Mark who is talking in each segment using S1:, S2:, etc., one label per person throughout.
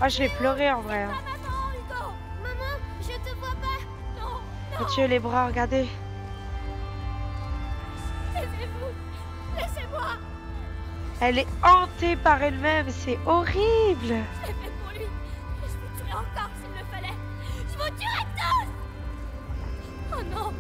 S1: Oh, je vais pleurer en vrai. Hein.
S2: Pas maman, Hugo. Maman, je te vois pas. Non, non.
S1: Mathieu, les bras, regardez.
S2: Laissez-vous. Laissez-moi.
S1: Elle est hantée par elle-même, c'est horrible.
S2: Je l'ai fait pour lui. Et je vous tuerai encore s'il le fallait. Je vous tuerai tous. Oh non.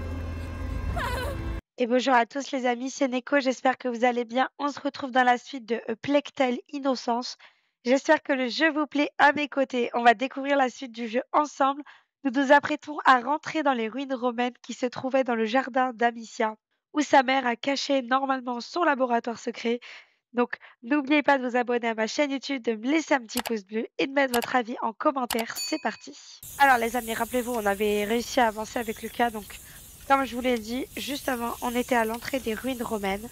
S2: Pas eux.
S1: Et bonjour à tous les amis, c'est Neko, j'espère que vous allez bien. On se retrouve dans la suite de A Plague Tale Innocence. J'espère que le jeu vous plaît à mes côtés. On va découvrir la suite du jeu ensemble. Nous nous apprêtons à rentrer dans les ruines romaines qui se trouvaient dans le jardin d'Amicia, où sa mère a caché normalement son laboratoire secret. Donc n'oubliez pas de vous abonner à ma chaîne YouTube, de me laisser un petit pouce bleu et de mettre votre avis en commentaire. C'est parti. Alors les amis, rappelez-vous, on avait réussi à avancer avec Lucas, donc comme je vous l'ai dit, juste avant, on était à l'entrée des ruines romaines.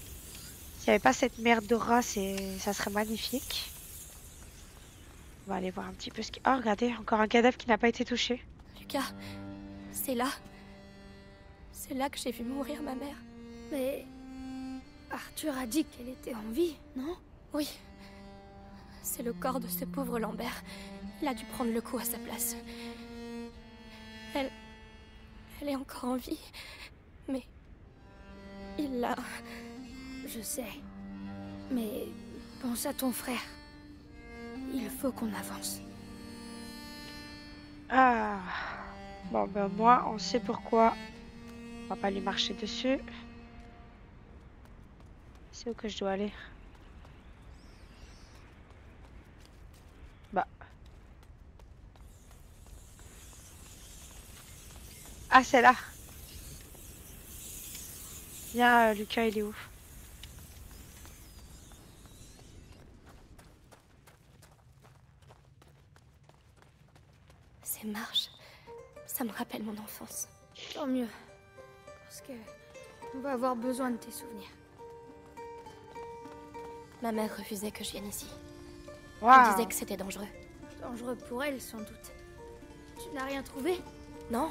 S1: S'il n'y avait pas cette merde de rat, ça serait magnifique. On va aller voir un petit peu ce qui... Oh, regardez, encore un cadavre qui n'a pas été touché.
S2: Lucas, c'est là. C'est là que j'ai vu mourir ma mère.
S3: Mais Arthur a dit qu'elle était en vie, non?
S2: Oui. C'est le corps de ce pauvre Lambert. Il a dû prendre le coup à sa place. Elle est encore en vie. Mais... il l'a...
S3: Je sais. Mais pense à ton frère. Il faut qu'on avance.
S1: Ah. Bon, ben moi, on sait pourquoi. On va pas lui marcher dessus. C'est où que je dois aller? Bah. Ah, c'est là. Viens, Lucas, il est où?
S2: Ces marches, ça me rappelle mon enfance.
S3: Tant mieux. Parce que on va avoir besoin de tes souvenirs.
S2: Ma mère refusait que je vienne ici.
S1: Wow.
S2: Elle disait que c'était dangereux.
S3: Dangereux pour elle, sans doute. Tu n'as rien trouvé?
S2: Non,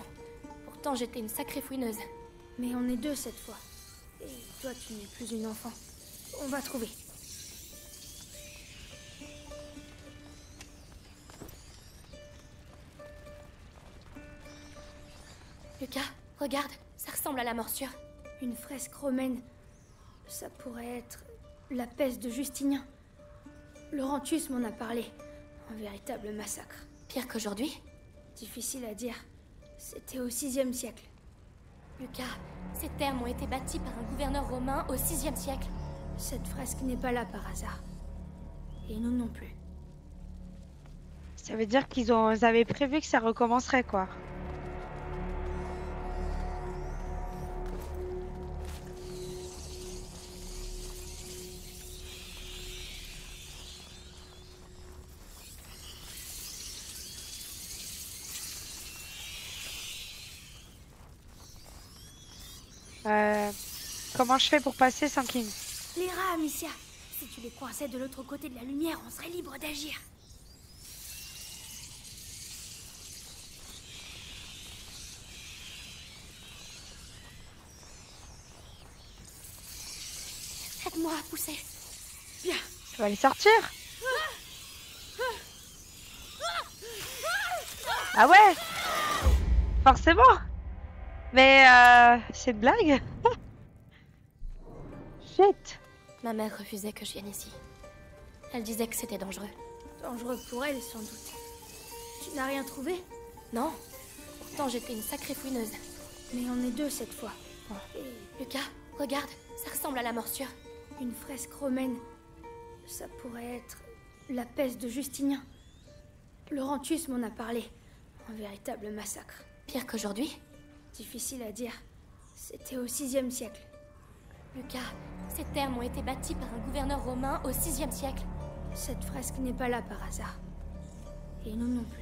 S2: pourtant j'étais une sacrée fouineuse.
S3: Mais on est deux cette fois. Et toi, tu n'es plus une enfant. On va trouver.
S2: Lucas, regarde, ça ressemble à la morsure.
S3: Une fresque romaine. Ça pourrait être la peste de Justinien. Laurentius m'en a parlé. Un véritable massacre.
S2: Pire qu'aujourd'hui?
S3: Difficile à dire. C'était au VIe siècle.
S2: Lucas, ces terres ont été bâtis par un gouverneur romain au VIe siècle.
S3: Cette fresque n'est pas là par hasard. Et nous non plus.
S1: Ça veut dire ils avaient prévu que ça recommencerait, quoi. Comment je fais pour passer sans qu'il...
S3: Les rats, Amicia. Si tu les coinçais de l'autre côté de la lumière, on serait libre d'agir.
S2: Aide-moi à pousser.
S3: Bien.
S1: Tu vas les sortir? Ah ouais? Forcément. Mais c'est une blague? Shit.
S2: Ma mère refusait que je vienne ici. Elle disait que c'était dangereux.
S3: Dangereux pour elle, sans doute. Tu n'as rien trouvé?
S2: Non, pourtant j'étais une sacrée fouineuse.
S3: Mais on est deux cette fois.
S2: Et Lucas, regarde, ça ressemble à la morsure.
S3: Une fresque romaine. Ça pourrait être la peste de Justinien. Laurentius m'en a parlé. Un véritable massacre.
S2: Pire qu'aujourd'hui?
S3: Difficile à dire. C'était au VIe siècle.
S2: Lucas, ces terres ont été bâtis par un gouverneur romain au VIe siècle.
S3: Cette fresque n'est pas là par hasard. Et nous non plus.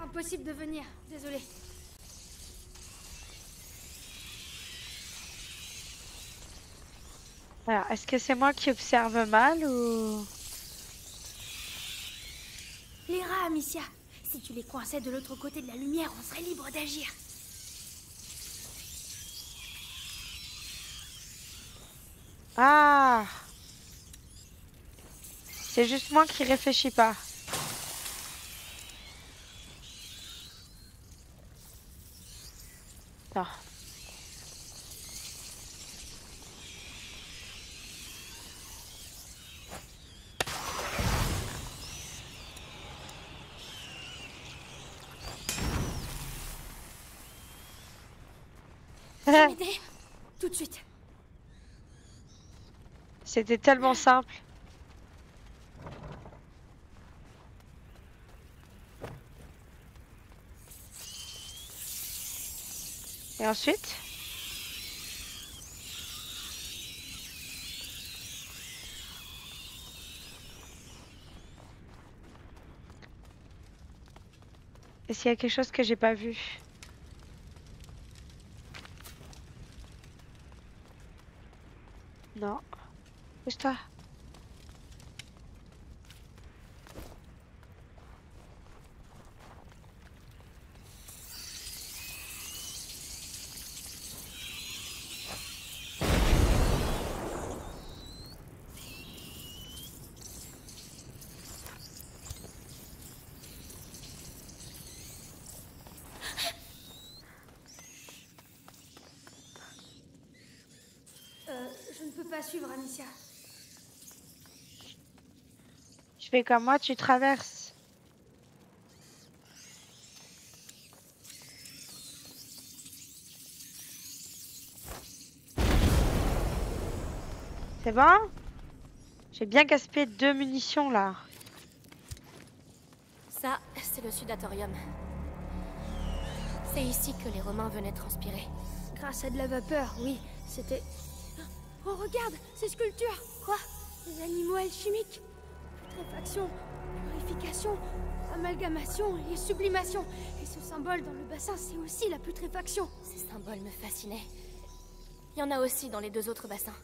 S3: Impossible de venir, désolé.
S1: Alors, est-ce que c'est moi qui observe mal ou...
S3: Les rats, Amicia. Si tu les coinçais de l'autre côté de la lumière, on serait libre d'agir.
S1: Ah! C'est juste moi qui réfléchis pas. Non.
S3: M'aider? Tout de suite.
S1: C'était tellement simple. Et ensuite? Est-ce qu'il y a quelque chose que j'ai pas vu? Non. Bouge-toi.
S3: Je ne peux pas suivre, Amicia.
S1: Je fais comme moi, tu traverses. C'est bon? J'ai bien gaspillé 2 munitions là.
S2: Ça, c'est le Sudatorium. C'est ici que les Romains venaient transpirer.
S3: Grâce à de la vapeur, oui. C'était... Oh, regarde, ces sculptures. Quoi? Des animaux alchimiques. Putréfaction, purification, amalgamation et sublimation. Et ce symbole dans le bassin, c'est aussi la putréfaction.
S2: Ces symboles me fascinaient. Il y en a aussi dans les 2 autres bassins.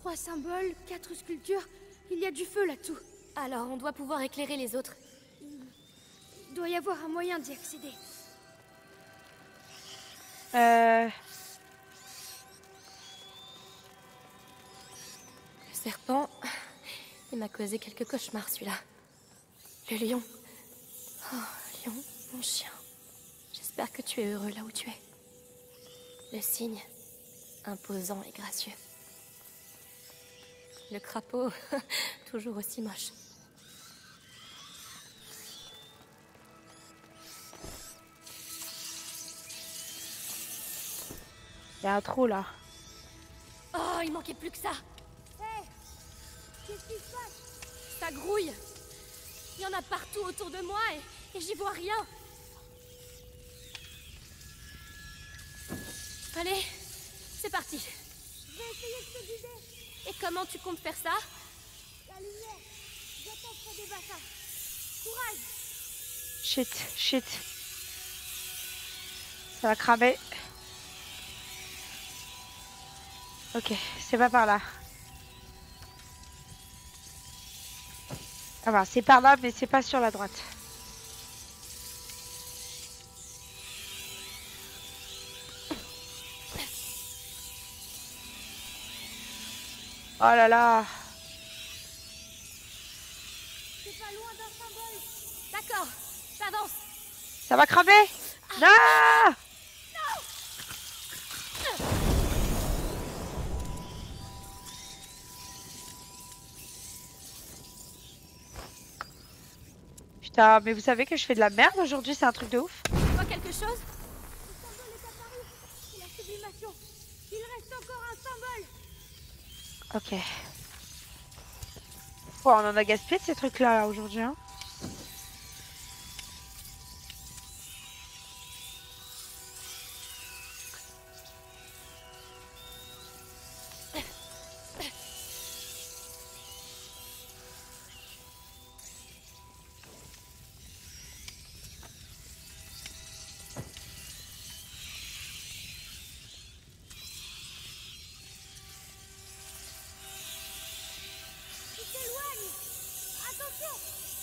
S3: 3 symboles, 4 sculptures. Il y a du feu là-dessous.
S2: Alors, on doit pouvoir éclairer les autres.
S3: Il doit y avoir un moyen d'y accéder.
S2: Le serpent... Il m'a causé quelques cauchemars, celui-là. Le lion. Oh, lion, mon chien. J'espère que tu es heureux là où tu es. Le cygne. Imposant et gracieux. Le crapaud. Toujours aussi moche.
S1: Il y a un trou là.
S2: Oh, il manquait plus que ça.
S3: Hé! Qu'est-ce qui se passe?
S2: Ça grouille. Il y en a partout autour de moi et j'y vois rien. Allez, c'est parti.
S3: Je vais essayer de te guider.
S2: Et comment tu comptes faire ça?
S3: La lumière. J'attends près des bassins. Courage!
S1: Shit, shit. Ça va cramer. Ok, c'est pas par là. Ah bah, c'est par là, mais c'est pas sur la droite. Oh là là.
S3: C'est pas loin d'un symbole.
S2: D'accord, j'avance.
S1: Ça va cramer? Non! Putain, mais vous savez que je fais de la merde aujourd'hui, c'est un truc de ouf.
S2: Tu vois quelque chose?
S3: Le symbole est apparu. C'est la sublimation. Il reste encore un symbole.
S1: Ok. Oh, on en a gaspillé de ces trucs-là là, aujourd'hui, hein.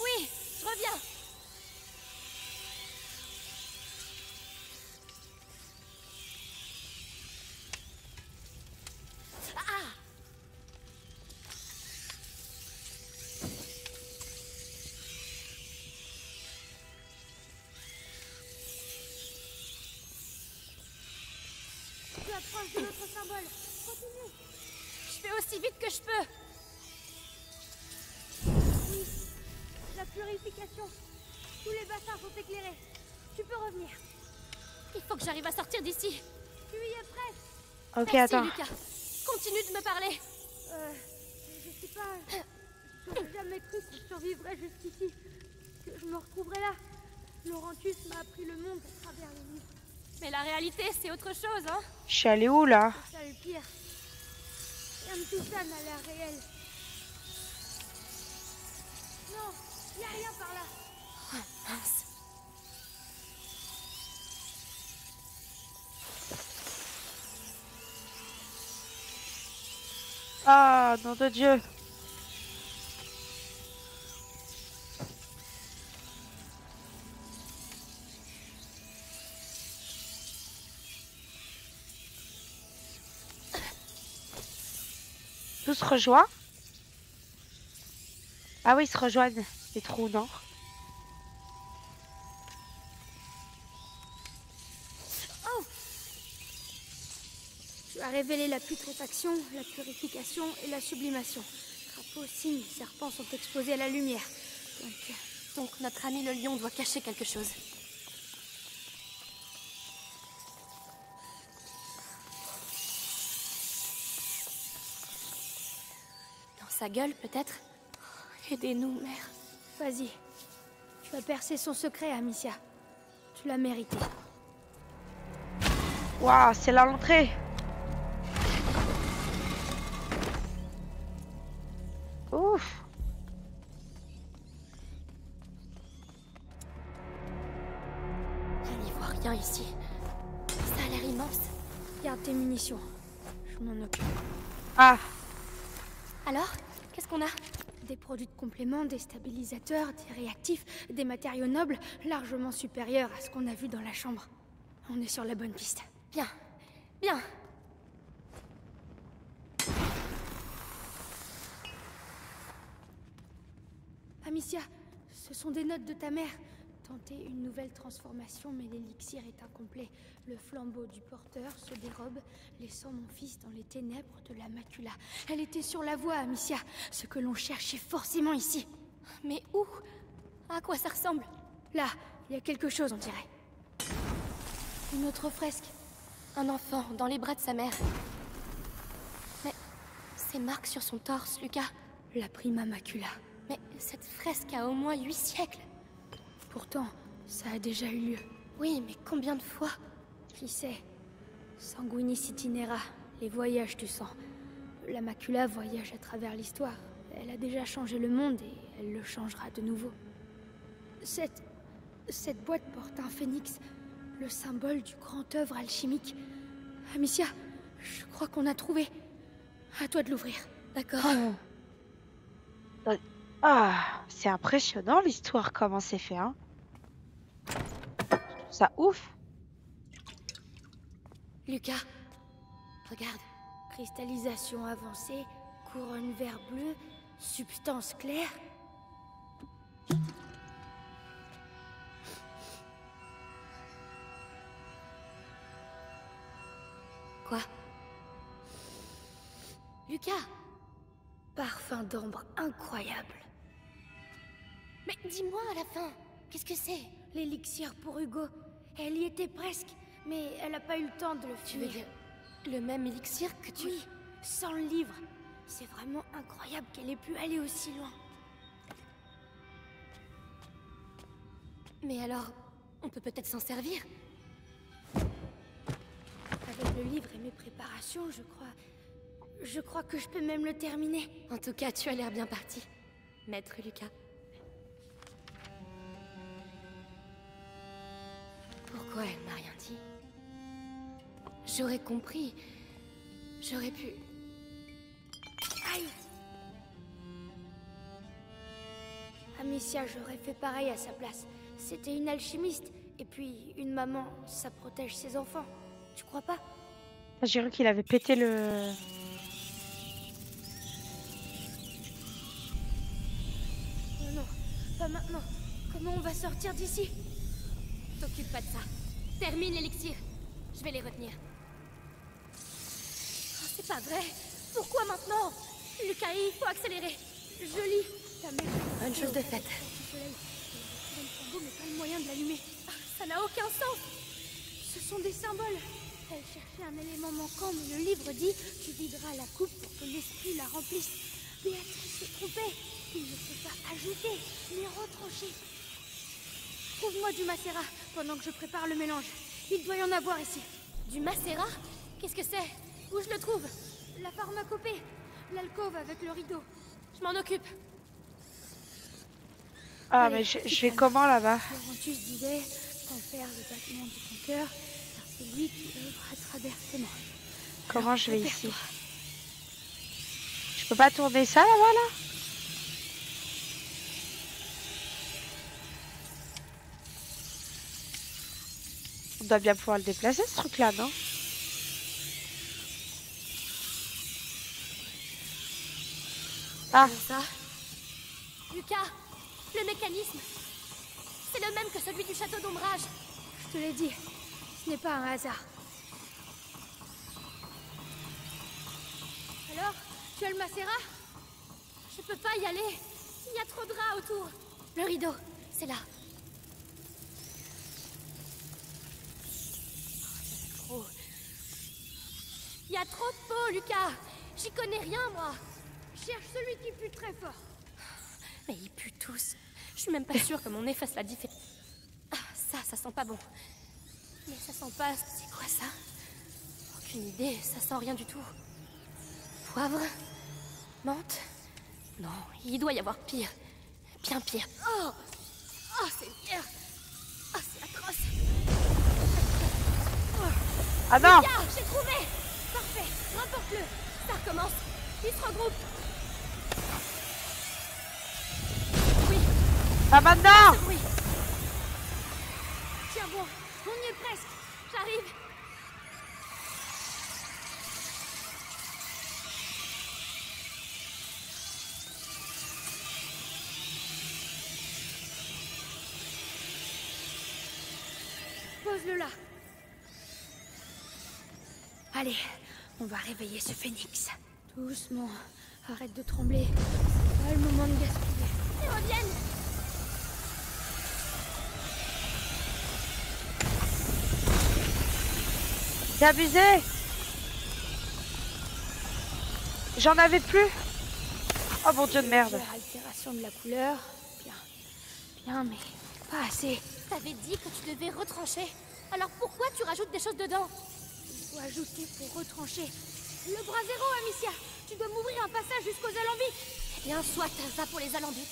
S2: Oui, je reviens.
S3: chercher notre symbole. Continue.
S2: Je fais aussi vite que je peux.
S3: Oui, la purification. Tous les bassins sont éclairés. Tu peux revenir.
S2: Il faut que j'arrive à sortir d'ici.
S3: Tu y es prête?
S1: Ok,
S2: Merci,
S1: attends.
S2: Lucas. Continue de me parler.
S3: Je sais pas. J'aurais jamais cru que je survivrais jusqu'ici. Que je me retrouverais là. Laurentus m'a appris le monde à travers les livres.
S2: Mais la réalité, c'est autre chose, hein.
S1: Je suis allée où là?
S3: C'est ça le pire. Rien de tout ça n'a l'air réel. Non, y a rien par là.
S2: Mince.
S1: Ah, nom de Dieu. Tout se rejoint? Ah oui, ils se rejoignent. Les trous, non?
S3: Tu as révélé la putréfaction, la purification et la sublimation. Crapauds, cygnes, serpents sont exposés à la lumière.
S2: Donc notre ami le lion doit cacher quelque chose. Dans sa gueule, peut-être? Aidez-nous, mère.
S3: Vas-y. Tu as percé son secret, Amicia. Tu l'as mérité.
S1: Waouh, c'est là l'entrée. Ouf.
S2: On n'y voit rien ici. Ça a l'air immense.
S3: Garde tes munitions. Je m'en occupe.
S1: Ah,
S2: Alors, qu'est-ce qu'on a?
S3: Des produits de complément, des stabilisateurs, des réactifs, des matériaux nobles, largement supérieurs à ce qu'on a vu dans la chambre. On est sur la bonne piste.
S2: Bien. Bien.
S3: Amicia, ce sont des notes de ta mère. Tenter une nouvelle transformation, mais l'élixir est incomplet. Le flambeau du porteur se dérobe, laissant mon fils dans les ténèbres de la macula. Elle était sur la voie, Amicia. Ce que l'on cherchait forcément ici.
S2: Mais où? À quoi ça ressemble?
S3: Là, il y a quelque chose, on dirait. Une autre fresque.
S2: Un enfant dans les bras de sa mère. Mais ces marques sur son torse, Lucas.
S3: La prima macula.
S2: Mais cette fresque a au moins 8 siècles.
S3: Pourtant, ça a déjà eu lieu.
S2: Oui, mais combien de fois?
S3: Qui sait? Sanguinis itinera, les voyages du sang. La macula voyage à travers l'histoire. Elle a déjà changé le monde et elle le changera de nouveau. Cette boîte porte un phénix, le symbole du grand œuvre alchimique. Amicia, je crois qu'on a trouvé. À toi de l'ouvrir.
S2: D'accord.
S1: Ah, c'est impressionnant l'histoire, comment c'est fait, hein. Ça ouf.
S2: Lucas, regarde.
S3: Cristallisation avancée, couronne vert bleu, substance claire.
S2: Quoi? Lucas!
S3: Parfum d'ambre incroyable.
S2: Mais dis-moi à la fin, qu'est-ce que c'est?
S3: L'élixir pour Hugo. Elle y était presque, mais elle n'a pas eu le temps de le
S2: Tu veux
S3: finir.
S2: dire le même élixir que tu...
S3: Oui, sans le livre. C'est vraiment incroyable qu'elle ait pu aller aussi loin.
S2: Mais alors, on peut peut-être s'en servir?
S3: Avec le livre et mes préparations, je crois que je peux même le terminer.
S2: En tout cas, tu as l'air bien parti, maître Lucas. Pourquoi elle m'a rien dit? J'aurais compris. J'aurais pu...
S3: Aïe! Amicia, j'aurais fait pareil à sa place. C'était une alchimiste. Et puis, une maman, ça protège ses enfants. Tu crois pas?
S1: J'ai cru qu'il avait pété le...
S3: Oh non, pas maintenant. Comment on va sortir d'ici?
S2: T'occupe pas de ça. Termine l'élixir. Je vais les retenir. C'est pas vrai. Pourquoi maintenant? Lucas, il faut accélérer.
S3: Je lis. Ta mère.
S2: Bonne chose de faite.
S3: Du soleil. Elle a un flambeau, mais pas le moyen de l'allumer.
S2: Ça n'a aucun sens.
S3: Ce sont des symboles. Elle cherchait un élément manquant, mais le livre dit tu videras la coupe pour que l'esprit la remplisse. Béatrice s'est trompée. Il ne faut pas ajouter, mais retrancher. Trouve-moi du macérat pendant que je prépare le mélange. Il doit y en avoir ici.
S2: Du macérat? Qu'est-ce que c'est? Où je le trouve?
S3: La pharmacopée. L'alcôve avec le rideau.
S2: Je m'en occupe.
S1: Ah,
S3: Allez,
S1: mais je vais comment là-bas?
S3: Laurentius disait tempère le battement de ton cœur, car c'est lui qui œuvre à travers tes mains.
S1: Comment je vais ici?
S3: Prépare-toi.
S1: Je peux pas tourner ça là-bas là? On doit bien pouvoir le déplacer ce truc là, non? Ah,
S2: Ça? Lucas, le mécanisme. C'est le même que celui du château d'ombrage.
S3: Je te l'ai dit, ce n'est pas un hasard. Alors, tu as le macérat?
S2: Je peux pas y aller. Il y a trop de rats autour. Le rideau, c'est là. Trop. Il y a trop de peau, Lucas. J'y connais rien, moi.
S3: Cherche celui qui pue très fort.
S2: Mais ils puent tous. Je suis même pas sûre que mon nez fasse la différence. Ah, ça sent pas bon. Mais ça sent pas... C'est quoi ça? Aucune idée, ça sent rien du tout. Poivre? Menthe? Non, il doit y avoir pire. Bien pire. Oh! Oh, c'est pire! Oh, c'est atroce!
S1: ah non!
S2: Lucas, j'ai trouvé! Parfait, rapporte-le! Ça recommence. Il se regroupe. Oui,
S1: Pas maintenant!
S2: oui,
S3: Tiens bon, on y est presque.
S2: j'arrive.
S3: Pose-le là. Allez, on va réveiller ce phénix. Doucement, arrête de trembler. C'est pas le moment de gaspiller.
S2: Ils reviennent.
S1: C'est abusé! J'en avais plus! Oh mon dieu de merde!
S3: Légère altération de la couleur. Bien. Bien, mais pas assez.
S2: T'avais dit que tu devais retrancher. Alors pourquoi tu rajoutes des choses dedans?
S3: Il faut ajouter pour retrancher. Le bras zéro, Amicia. Tu dois m'ouvrir un passage jusqu'aux alambics.
S2: Eh bien, soit va pour les alambics.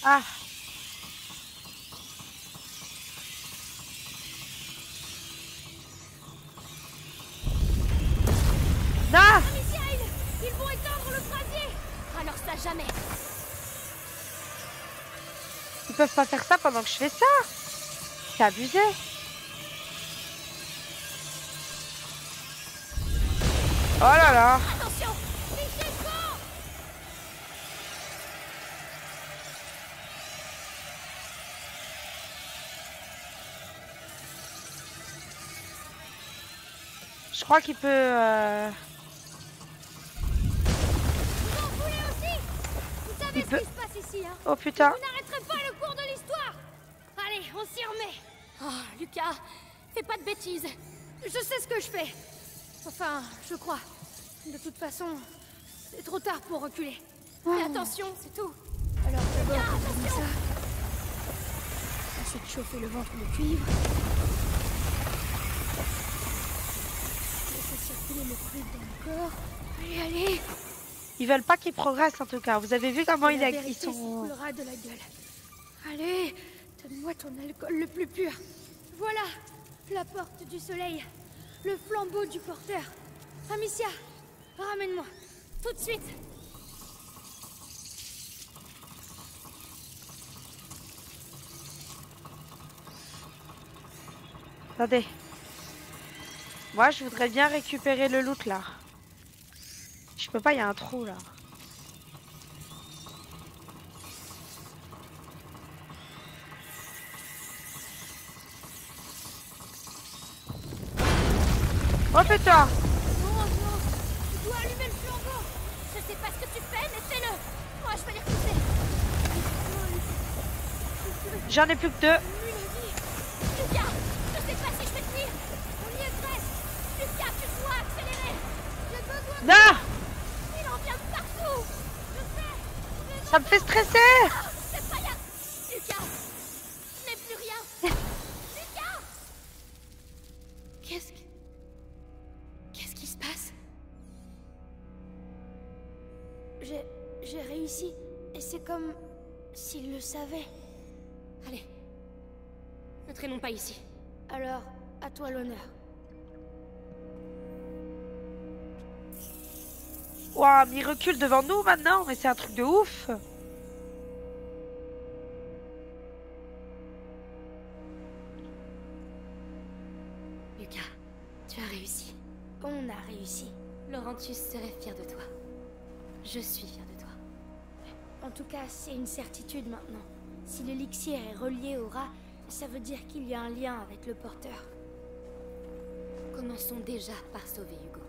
S1: Ah! Non!
S2: Amicia, ils vont éteindre le brasier. Alors ça, jamais.
S1: Ils peuvent pas faire ça pendant que je fais ça! C'est abusé! Oh là là!
S2: Attention, fichez fort.
S1: Je crois qu'il peut...
S3: Vous en voulez aussi? Vous savez
S1: Il
S3: ce
S1: peut-
S3: qui se passe ici, hein?
S1: Oh putain!
S3: Vous n'arrêterez pas le cours de l'histoire. Allez, on s'y remet.
S2: Oh, Lucas, fais pas de bêtises.
S3: Je sais ce que je fais. Enfin, je crois. De toute façon, c'est trop tard pour reculer.
S2: Fais attention, c'est tout.
S3: Alors d'abord, on ça. Ensuite, chauffer le ventre de cuivre. Laisser circuler le fluide dans le corps. Allez, allez.
S1: Ils veulent pas qu'ils progressent en tout cas. Vous avez vu comment
S3: La
S1: ils
S3: vérité
S1: sont...
S3: s'écoulera de la gueule. Allez, donne-moi ton alcool le plus pur. Voilà, la porte du soleil. Le flambeau du porteur. Amicia, ramène-moi.
S2: Tout de suite.
S1: Attendez. Moi, je voudrais bien récupérer le loot là. Je peux pas, il y a un trou là. Refais-toi.
S3: Non, non, tu dois allumer le flambeau.
S2: Je sais pas ce que tu fais, mais fais-le. Moi, je vais les repousser.
S1: J'en ai plus que 2.
S2: Lucas, je sais pas si je vais tenir. On y est presque. Lucas, tu dois accélérer.
S3: J'ai besoin de...
S1: Non,
S2: Il en vient de partout.
S1: ça me fait stresser.
S2: C'est pas là. Lucas, je n'ai plus rien. Lucas. Qu'est-ce qui se passe?
S3: J'ai réussi. Et c'est comme s'il le savait.
S2: Allez, ne traînons pas ici.
S3: Alors, à toi l'honneur.
S1: Waouh, mais il recule devant nous maintenant, mais c'est un truc de ouf.
S2: Lucas, tu as réussi.
S3: On a réussi.
S2: Laurentius serait fier de toi. Je suis fier de toi.
S3: En tout cas, c'est une certitude maintenant. Si l'élixir est relié au rat, ça veut dire qu'il y a un lien avec le porteur.
S2: Commençons déjà par sauver Hugo.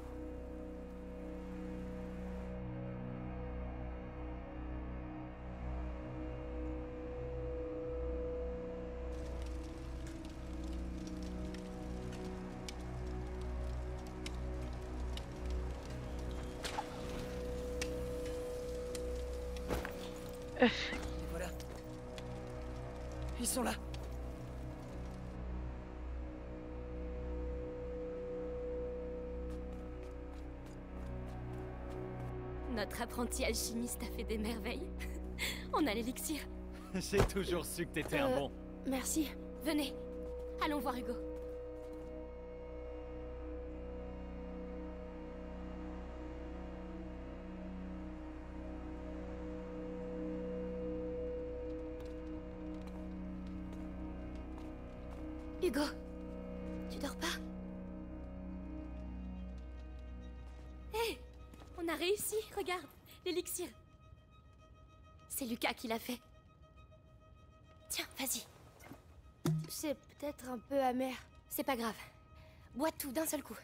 S4: Et voilà. Ils sont là.
S2: Notre apprenti alchimiste a fait des merveilles. On a l'élixir.
S4: J'ai toujours su que t'étais un bon.
S3: Merci.
S2: Venez, allons voir Hugo. Hugo, tu dors pas? Hé, on a réussi, regarde, l'élixir. C'est Lucas qui l'a fait. Tiens, vas-y.
S3: C'est peut-être un peu amer.
S2: C'est pas grave. Bois tout d'un seul coup.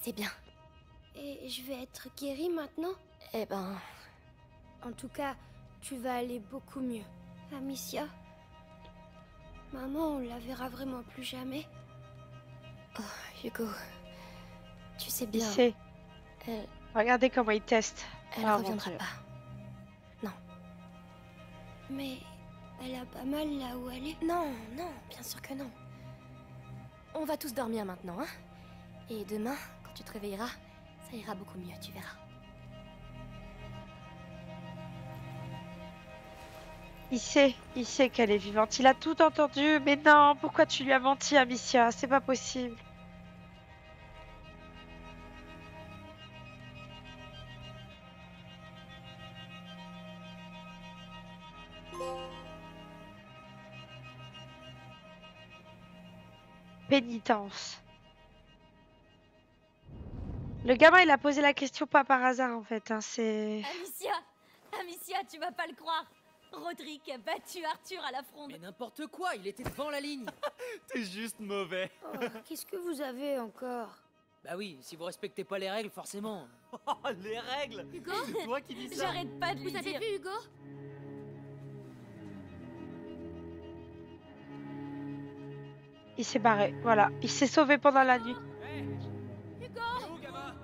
S2: C'est bien.
S3: Et je vais être guérie maintenant?
S2: Eh ben...
S3: En tout cas, tu vas aller beaucoup mieux. Amicia? Maman, on la verra vraiment plus jamais?
S2: Oh, Hugo... Tu sais
S1: Il
S2: bien...
S1: sait.
S2: Elle,
S1: Regardez comment il teste.
S2: elle
S1: Ah, mon
S2: reviendra
S1: Dieu.
S2: pas.
S3: Mais elle a pas mal là où elle est.
S2: Non, non, bien sûr que non. On va tous dormir maintenant, hein? Et demain, quand tu te réveilleras, ça ira beaucoup mieux, tu verras.
S1: Il sait qu'elle est vivante. Il a tout entendu. Mais non, pourquoi tu lui as menti, Amicia? C'est pas possible. Pénitence. Le gamin, il a posé la question pas par hasard, en fait. Hein, c'est...
S2: Amicia, tu vas pas le croire. Roderick a battu Arthur à la fronde.
S4: Mais n'importe quoi, il était devant la ligne. T'es juste mauvais.
S3: Oh, qu'est-ce que vous avez encore?
S4: Bah oui, si vous respectez pas les règles, forcément. Oh, les règles.
S2: Hugo,
S4: c'est toi qui dis ça.
S2: j'arrête pas de lui dire. Vous avez vu Hugo?
S1: Il s'est barré. Voilà. Il s'est sauvé pendant la nuit.
S4: Hey,
S2: Hugo!
S4: où, gamin?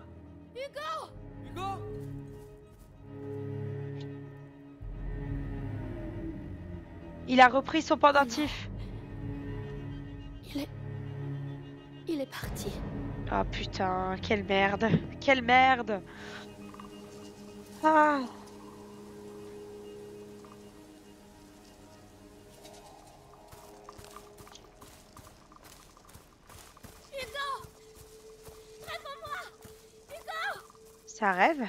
S2: Hugo!
S4: Hugo?
S1: Il a repris son pendentif.
S2: Il est parti.
S1: Ah putain, quelle merde. Quelle merde. Ah.
S2: Hugo! Réponds-moi! Hugo!
S1: Ça rêve.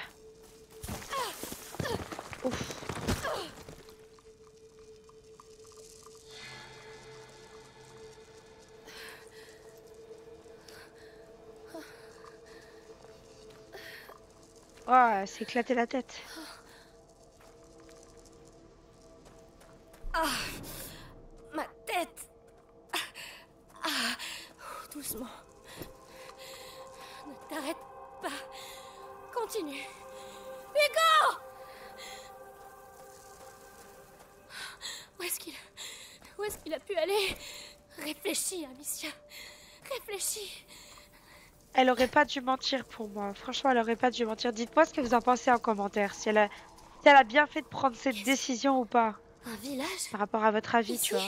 S1: Ouf. Oh, elle s'est éclaté la tête.
S2: Ma tête! t'arrêtes pas. Continue. Hugo! Où est-ce qu'il a pu aller? Réfléchis, Amicia. Réfléchis.
S1: Elle aurait pas dû mentir pour moi. Franchement, elle aurait pas dû mentir. Dites-moi ce que vous en pensez en commentaire. Si elle a bien fait de prendre cette décision ou pas.
S2: Un village?
S1: Par rapport à votre avis,
S2: Ici?
S1: tu vois.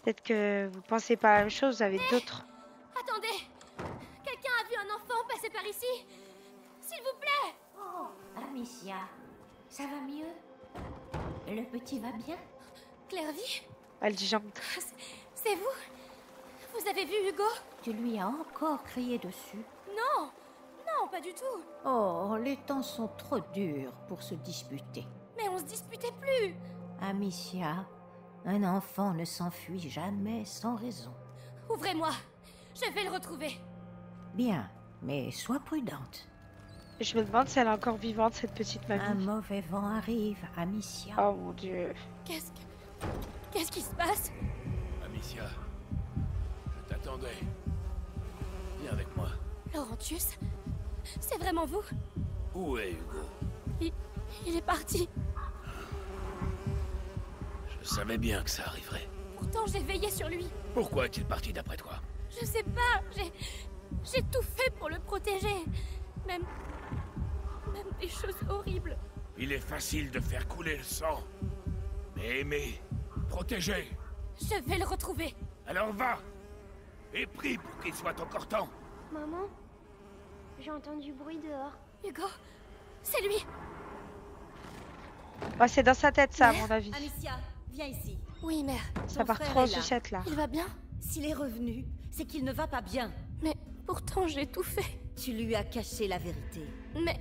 S1: Peut-être que vous pensez pas la même chose, vous avez d'autres.
S2: Attendez! Quelqu'un a vu un enfant passer par ici? S'il vous plaît!
S5: Oh, Amicia, ça va mieux? Le petit va bien?
S2: Clairvy?
S1: Elle dit j'entre.
S2: C'est vous? Vous avez vu Hugo?
S5: Tu lui as encore crié dessus?
S2: Non! Non, pas du tout!
S5: Oh, les temps sont trop durs pour se disputer.
S2: Mais on se disputait plus!
S5: Amicia, un enfant ne s'enfuit jamais sans raison.
S2: Ouvrez-moi! Je vais le retrouver!
S5: Bien, mais sois prudente.
S1: Je me demande si elle est encore vivante, cette petite
S5: Un
S1: mamie.
S5: mauvais vent arrive, Amicia.
S1: Oh mon dieu.
S2: Qu'est-ce qui se passe?
S6: Amicia, je t'attendais. Viens avec moi.
S2: Laurentius? C'est vraiment vous?
S6: Où est Hugo?
S2: Il est parti.
S6: Je savais bien que ça arriverait.
S2: Pourtant, j'ai veillé sur lui.
S6: Pourquoi est-il parti d'après toi?
S2: Je sais pas, j'ai tout fait pour le protéger. Même des choses horribles.
S6: Il est facile de faire couler le sang. Mais aimer, protéger.
S2: Je vais le retrouver.
S6: Alors va! Et prie pour qu'il soit encore temps.
S3: Maman, j'ai entendu bruit dehors.
S2: Hugo, c'est lui.
S1: Oh, c'est dans sa tête ça, à mon avis.
S7: Amicia, viens ici.
S2: Oui, mère.
S1: Ça
S7: Ton
S1: part
S7: frère
S1: trop en
S7: est là.
S1: sucette là.
S2: Il va bien?
S7: S'il est revenu, c'est qu'il ne va pas bien.
S2: Mais pourtant, j'ai tout fait.
S7: Tu lui as caché la vérité.
S2: Mais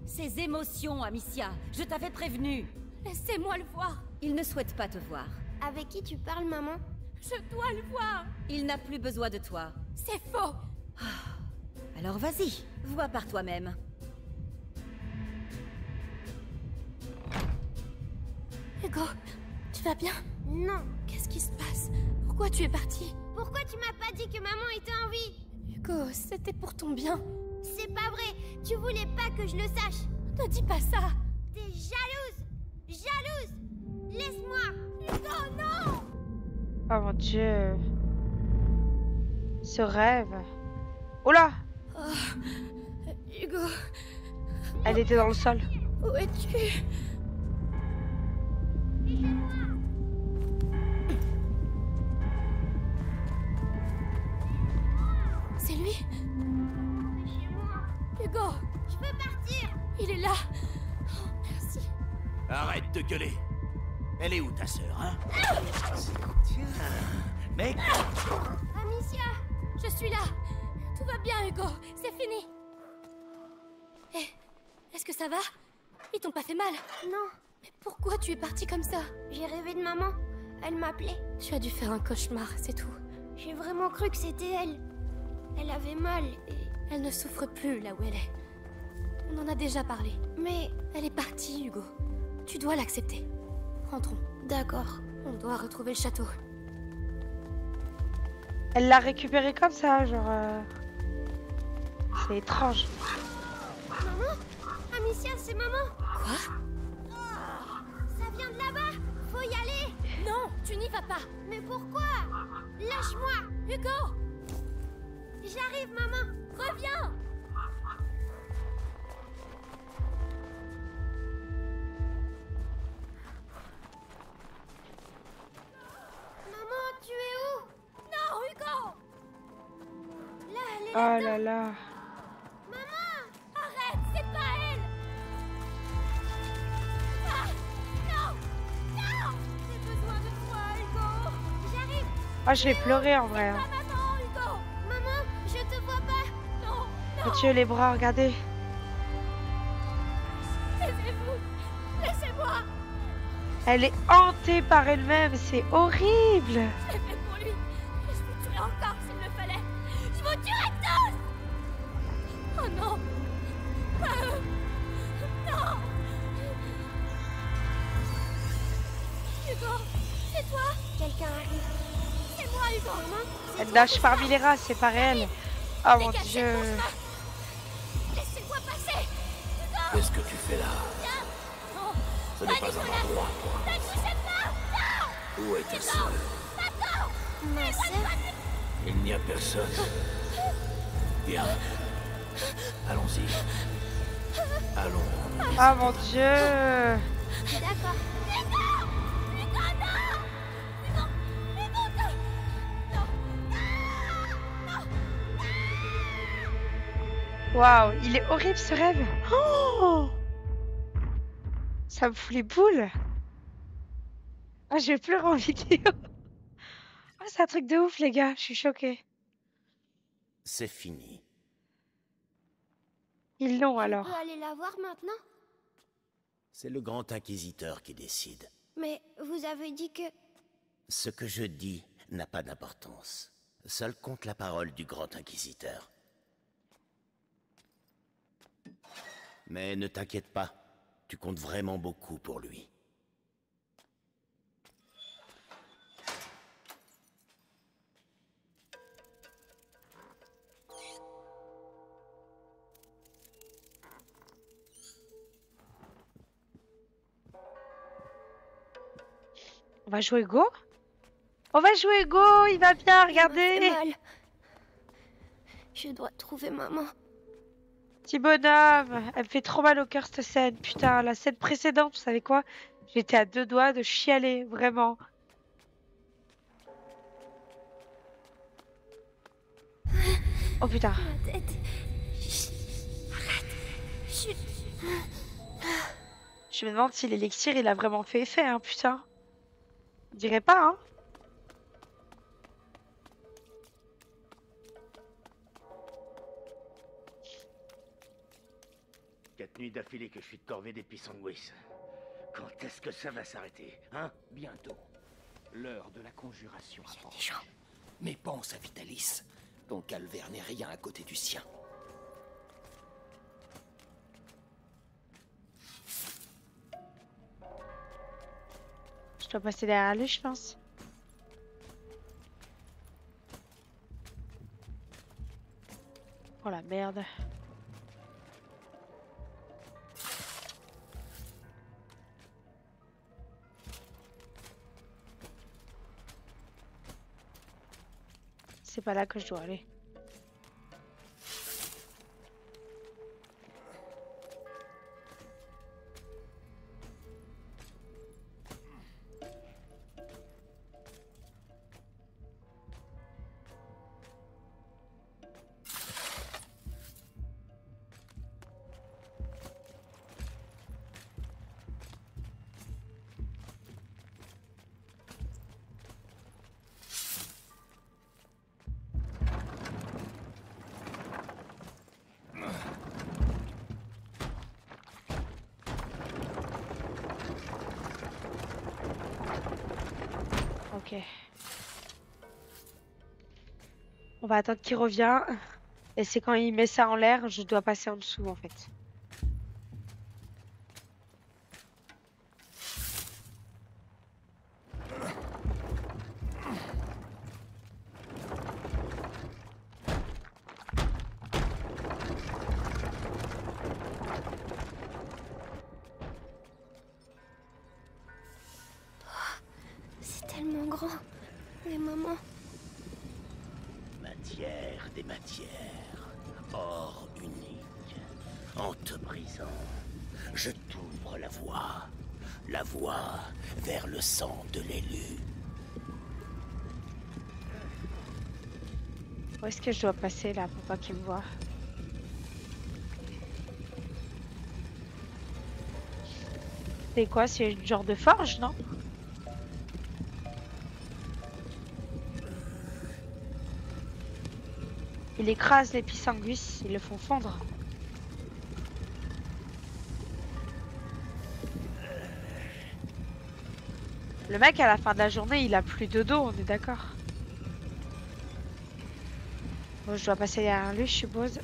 S7: Ses émotions, Amicia, je t'avais prévenu.
S2: laissez-moi le voir.
S7: Il ne souhaite pas te voir.
S3: Avec qui tu parles, maman?
S2: Je dois le voir.
S7: Il n'a plus besoin de toi.
S2: C'est faux.
S7: Alors vas-y, vois par toi-même.
S2: Hugo, tu vas bien?
S3: Non.
S2: Qu'est-ce qui se passe? Pourquoi tu es parti?
S3: Pourquoi tu m'as pas dit que maman était en vie?
S2: Hugo, c'était pour ton bien.
S3: C'est pas vrai. Tu voulais pas que je le sache.
S2: Ne dis pas ça.
S3: T'es jalouse. Jalouse. Laisse-moi. Hugo, non.
S1: Oh mon dieu. Ce rêve. Oh là!
S2: Hugo,
S1: Elle était dans le sol.
S2: où es-tu? C'est lui?
S3: Chez moi.
S2: Hugo,
S3: Je veux partir.
S2: il est là. Oh, merci.
S8: Arrête de gueuler. Elle est où ta sœur, hein? Tiens, mec.
S3: Amicia.
S2: Je suis là. Tout va bien, Hugo. C'est fini. Eh, est-ce que ça va? Ils t'ont pas fait mal?
S3: Non.
S2: Mais pourquoi tu es parti comme ça?
S3: J'ai rêvé de maman. Elle m'appelait.
S2: Tu as dû faire un cauchemar, c'est tout.
S3: J'ai vraiment cru que c'était elle. Elle avait mal et...
S2: Elle ne souffre plus là où elle est. On en a déjà parlé.
S3: Mais...
S2: Elle est partie, Hugo. Tu dois l'accepter. Rentrons.
S3: D'accord.
S2: On doit retrouver le château.
S1: Elle l'a récupéré comme ça, genre... C'est étrange.
S3: Maman? Amicia, c'est maman.
S2: Quoi?
S3: Ça vient de là-bas. Faut y aller.
S2: Non, tu n'y vas pas.
S3: Mais pourquoi? Lâche-moi.
S2: Hugo,
S3: J'arrive, maman.
S2: reviens.
S3: Maman, tu es où?
S2: Non, Hugo.
S3: Là, elle est
S1: Oh là là.
S3: Maman!
S2: Arrête, c'est pas elle. Ah, non, non. J'ai besoin de toi, Hugo.
S3: J'arrive.
S1: Oh, je vais pleurer en vrai.
S2: Pas
S1: Hein.
S2: maman, Hugo.
S3: Maman, je te vois pas.
S2: Non,
S1: Mon dieu, les bras, regardez.
S2: laissez-vous. Laissez-moi.
S1: Elle est hantée par elle-même, c'est horrible.
S2: J'ai fait pour lui. Et je vous tuerai encore s'il le fallait. Je vous tuerai tous. Oh non. Pas eux. Non. Hugo, c'est toi?
S3: Quelqu'un arrive.
S2: C'est moi, Hugo.
S3: Maman,
S1: Elle nage parmi les rats, c'est pas réel. Oh mon
S2: Dégagez
S1: dieu.
S2: mon chemin. Laissez-moi passer.
S8: Qu'est-ce que tu fais là?
S2: Non.
S8: Ce n'est pas un endroit, toi.
S2: Ne touchez pas.
S8: Où est ta sœur?
S2: Ma sœur.
S8: Il n'y a personne. Bien. Allons-y. Allons.
S1: Oh mon dieu.
S2: D'accord.
S1: Waouh, il est horrible ce rêve. Oh, ça me fout les boules. Ah, je vais pleurer en vidéo. Ah, c'est un truc de ouf, les gars. Je suis choquée.
S8: C'est fini.
S1: Ils l'ont
S2: On
S1: alors.
S2: peut aller la voir maintenant?
S8: C'est le grand inquisiteur qui décide.
S2: Mais vous avez dit que...
S8: Ce que je dis n'a pas d'importance. Seul compte la parole du grand inquisiteur. Mais ne t'inquiète pas, tu comptes vraiment beaucoup pour lui.
S1: On va jouer Go? On va jouer Go, il va bien,
S2: Il m'a fait
S1: regardez.
S2: mal. Je dois trouver maman.
S1: Petit bonhomme, elle me fait trop mal au cœur cette scène. Putain, la scène précédente, vous savez quoi? J'étais à 2 doigts de chialer, vraiment. Oh putain.
S2: Ma tête. Arrête. Chut.
S1: Je me demande si l'élixir il a vraiment fait effet, hein, putain. Je dirais pas, hein.
S9: Quatre nuits d'affilée que je suis de corvée des pissanguis. Quand est-ce que ça va s'arrêter, hein?
S10: Bientôt. L'heure de la conjuration approche.
S2: Des gens.
S10: Mais pense à Vitalis. Ton calvaire n'est rien à côté du sien.
S1: Je dois passer derrière lui, je pense. Oh la merde. C'est pas là que je dois aller. Ok. On va attendre qu'il revient. Et c'est quand il met ça en l'air, je dois passer en dessous en fait.
S2: C'est tellement grand. Les mamans.
S8: Matière des matières, or unique. En te brisant, je t'ouvre la voie vers le sang de l'élu.
S1: Où est-ce que je dois passer là pour pas qu'il me voie? C'est quoi? C'est une genre de forge, non? Il écrase les pissanguis, ils le font fondre. Le mec à la fin de la journée, il a plus de dos, on est d'accord. Bon, je dois passer derrière lui, je suppose.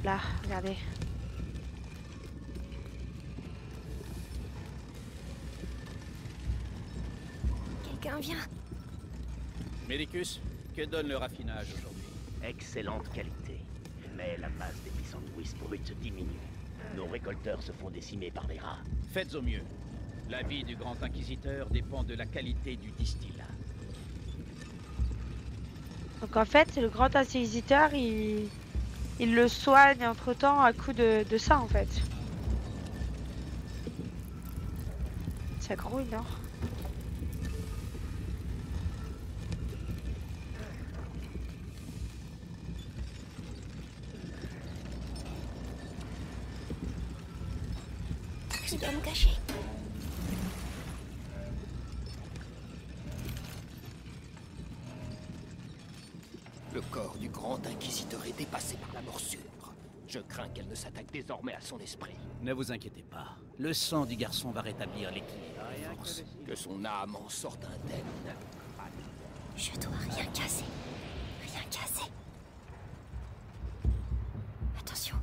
S1: Là, regardez.
S2: Quelqu'un vient.
S11: Medicus, que donne le raffinage aujourd'hui?
S8: Excellente qualité. Mais la masse des pissanguis brutes diminue. Nos récolteurs se font décimer par les rats.
S11: Faites au mieux. La vie du grand inquisiteur dépend de la qualité du distillat.
S1: Donc en fait, le grand inquisiteur, il le soigne entre-temps à coup de ça en fait. Ça grouille, non?
S2: Je dois me cacher.
S10: Le corps du grand inquisiteur est dépassé par la morsure. Je crains qu'elle ne s'attaque désormais à son esprit.
S11: Ne vous inquiétez pas. Le sang du garçon va rétablir l'équilibre.
S10: Que son âme en sorte indemne.
S2: Je dois rien casser. Rien casser. Attention.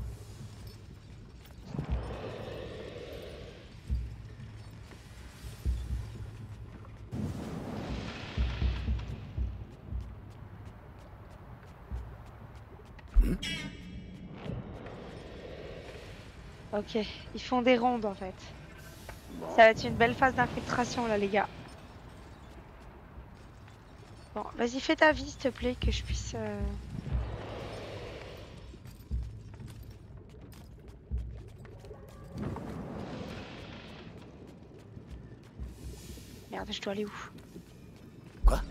S1: Ok, ils font des rondes en fait. Ça va être une belle phase d'infiltration là les gars. Bon, vas-y fais ta vie s'il te plaît que je puisse... Merde, je dois aller où?
S10: Quoi?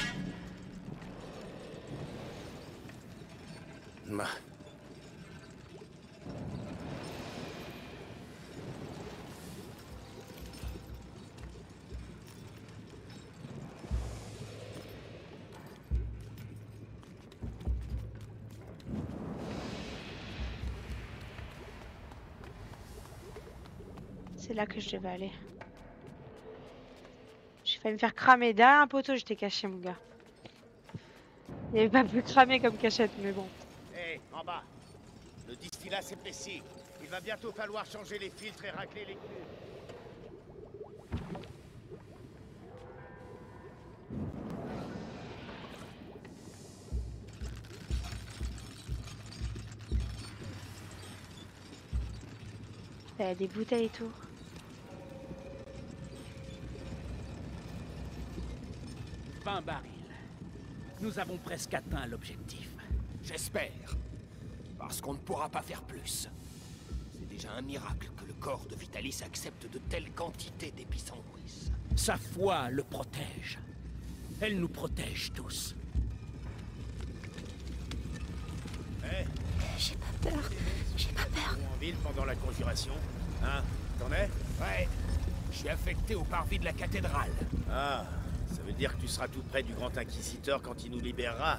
S1: C'est là que je devais aller. J'ai failli me faire cramer. Derrière un poteau, j'étais caché, mon gars. Il n'y avait pas plus cramé comme cachette, mais bon.
S8: Hé, en bas. Le distillat s'épaissit. Il va bientôt falloir changer les filtres et racler les cuves.
S1: Il y a des bouteilles et tout.
S11: Un baril. Nous avons presque atteint l'objectif.
S10: J'espère. Parce qu'on ne pourra pas faire plus. C'est déjà un miracle que le corps de Vitalis accepte de telles quantités d'épisanguis.
S11: Sa foi le protège. Elle nous protège tous.
S8: Hé,
S2: J'ai pas peur. J'ai pas peur.
S8: en ville pendant la conjuration. Hein? T'en es?
S10: Ouais. Je suis affecté au parvis de la cathédrale.
S8: Ah, ça veut dire que tu seras tout près du grand inquisiteur quand il nous libérera.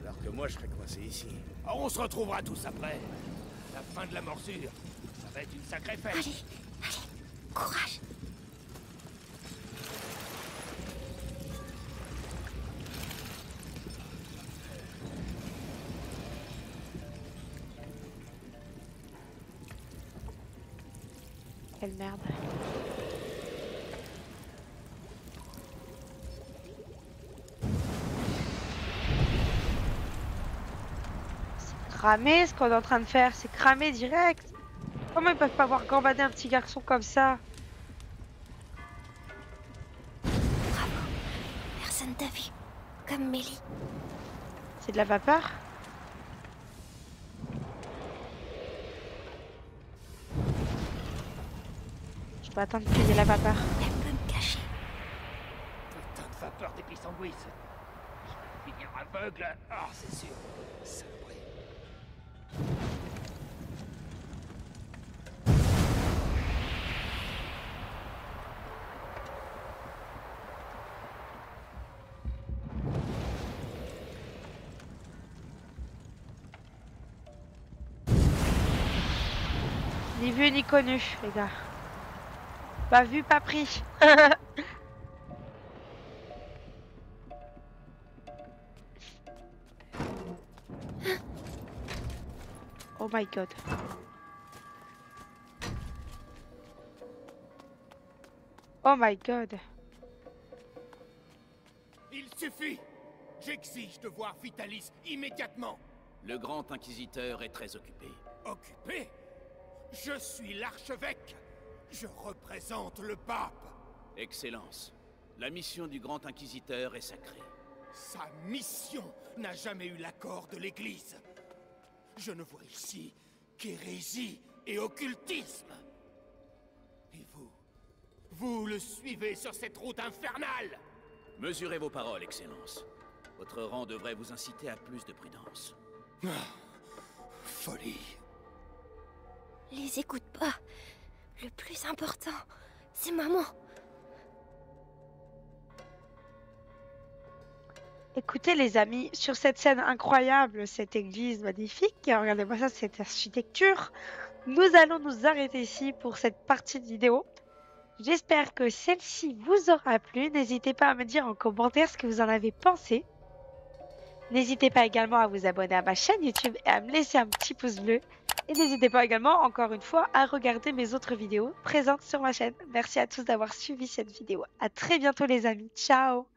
S8: Alors que moi, je serai coincé ici.
S10: Oh, on se retrouvera tous après. La fin de la morsure. Ça va être une sacrée fête.
S2: Allez, allez, courage.
S1: Quelle merde. C'est cramé ce qu'on est en train de faire, c'est cramé direct. Comment ils peuvent pas voir gambader un petit garçon comme ça?
S2: Bravo. Personne t'a vu. Comme Mélie.
S1: C'est de la vapeur? Je dois attendre qu'il y ait la vapeur.
S2: Elle peut me cacher.
S10: Putain de vapeur d'épisanguis. Je vais finir aveugle. Ah, c'est sûr. Saloperie.
S1: Ni vu ni connu, les gars. Pas vu, pas pris. Oh my god. Oh my god.
S10: Il suffit! J'exige de voir Vitalis immédiatement!
S11: Le grand inquisiteur est très occupé.
S10: Occupé? Je suis l'archevêque! Je représente le pape!
S11: Excellence, la mission du grand inquisiteur est sacrée.
S10: Sa mission n'a jamais eu l'accord de l'Église. Je ne vois ici qu'hérésie et occultisme. Et vous le suivez sur cette route infernale!
S11: Mesurez vos paroles, Excellence. Votre rang devrait vous inciter à plus de prudence.
S10: Folie.
S2: Les écoute pas. Le plus important, c'est maman.
S1: Écoutez les amis, sur cette scène incroyable, cette église magnifique, regardez-moi ça, cette architecture, nous allons nous arrêter ici pour cette partie de vidéo. J'espère que celle-ci vous aura plu, n'hésitez pas à me dire en commentaire ce que vous en avez pensé. N'hésitez pas également à vous abonner à ma chaîne YouTube et à me laisser un petit pouce bleu. Et n'hésitez pas également, encore une fois, à regarder mes autres vidéos présentes sur ma chaîne. Merci à tous d'avoir suivi cette vidéo. À très bientôt les amis, ciao!